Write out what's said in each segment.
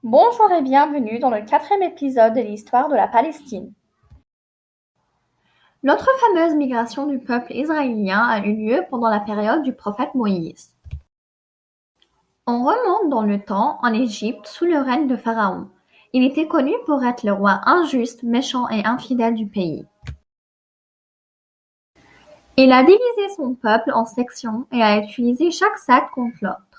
Bonjour et bienvenue dans le 4e épisode de l'histoire de la Palestine. L'autre fameuse migration du peuple israélien a eu lieu pendant la période du prophète Moïse. On remonte dans le temps en Égypte sous le règne de Pharaon. Il était connu pour être le roi injuste, méchant et infidèle du pays. Il a divisé son peuple en sections et a utilisé chaque secte contre l'autre.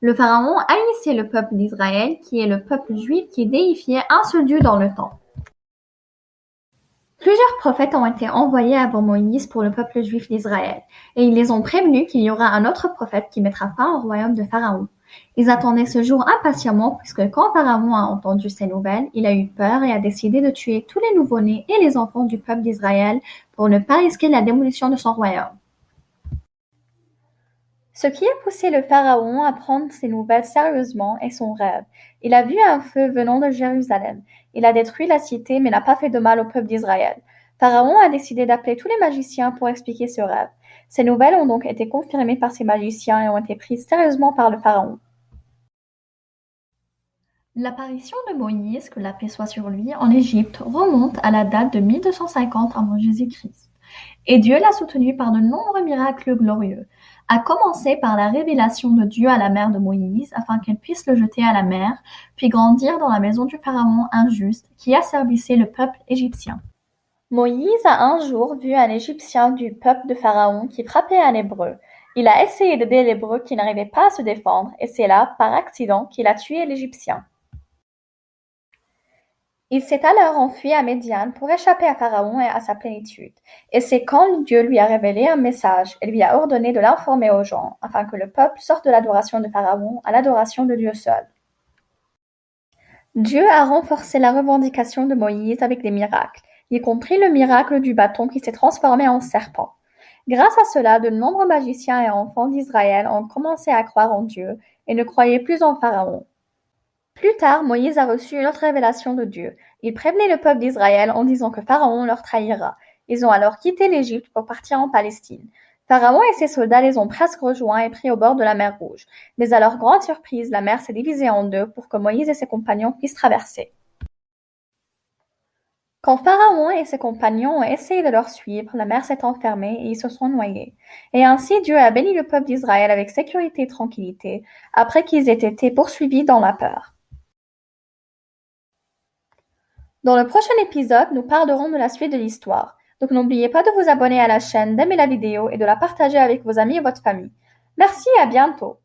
Le pharaon haïssait le peuple d'Israël, qui est le peuple juif qui déifiait un seul Dieu dans le temps. Plusieurs prophètes ont été envoyés avant Moïse pour le peuple juif d'Israël, et ils les ont prévenus qu'il y aura un autre prophète qui mettra fin au royaume de Pharaon. Ils attendaient ce jour impatiemment puisque quand Pharaon a entendu ces nouvelles, il a eu peur et a décidé de tuer tous les nouveau-nés et les enfants du peuple d'Israël pour ne pas risquer la démolition de son royaume. Ce qui a poussé le pharaon à prendre ces nouvelles sérieusement est son rêve. Il a vu un feu venant de Jérusalem. Il a détruit la cité mais n'a pas fait de mal au peuple d'Israël. Pharaon a décidé d'appeler tous les magiciens pour expliquer ce rêve. Ces nouvelles ont donc été confirmées par ces magiciens et ont été prises sérieusement par le pharaon. L'apparition de Moïse, que la paix soit sur lui, en Égypte remonte à la date de 1250 avant Jésus-Christ. Et Dieu l'a soutenu par de nombreux miracles glorieux, à commencer par la révélation de Dieu à la mère de Moïse afin qu'elle puisse le jeter à la mer, puis grandir dans la maison du pharaon injuste qui asservissait le peuple égyptien. Moïse a un jour vu un Égyptien du peuple de Pharaon qui frappait un Hébreu. Il a essayé d'aider l'Hébreu qui n'arrivait pas à se défendre et c'est là, par accident, qu'il a tué l'Égyptien. Il s'est alors enfui à Médiane pour échapper à Pharaon et à sa plénitude. Et c'est quand Dieu lui a révélé un message et lui a ordonné de l'informer aux gens, afin que le peuple sorte de l'adoration de Pharaon à l'adoration de Dieu seul. Dieu a renforcé la revendication de Moïse avec des miracles, y compris le miracle du bâton qui s'est transformé en serpent. Grâce à cela, de nombreux magiciens et enfants d'Israël ont commencé à croire en Dieu et ne croyaient plus en Pharaon. Plus tard, Moïse a reçu une autre révélation de Dieu. Il prévenait le peuple d'Israël en disant que Pharaon leur trahira. Ils ont alors quitté l'Égypte pour partir en Palestine. Pharaon et ses soldats les ont presque rejoints et pris au bord de la mer Rouge. Mais à leur grande surprise, la mer s'est divisée en deux pour que Moïse et ses compagnons puissent traverser. Quand Pharaon et ses compagnons ont essayé de leur suivre, la mer s'est enfermée et ils se sont noyés. Et ainsi Dieu a béni le peuple d'Israël avec sécurité et tranquillité, après qu'ils aient été poursuivis dans la peur. Dans le prochain épisode, nous parlerons de la suite de l'histoire. Donc n'oubliez pas de vous abonner à la chaîne, d'aimer la vidéo et de la partager avec vos amis et votre famille. Merci et à bientôt.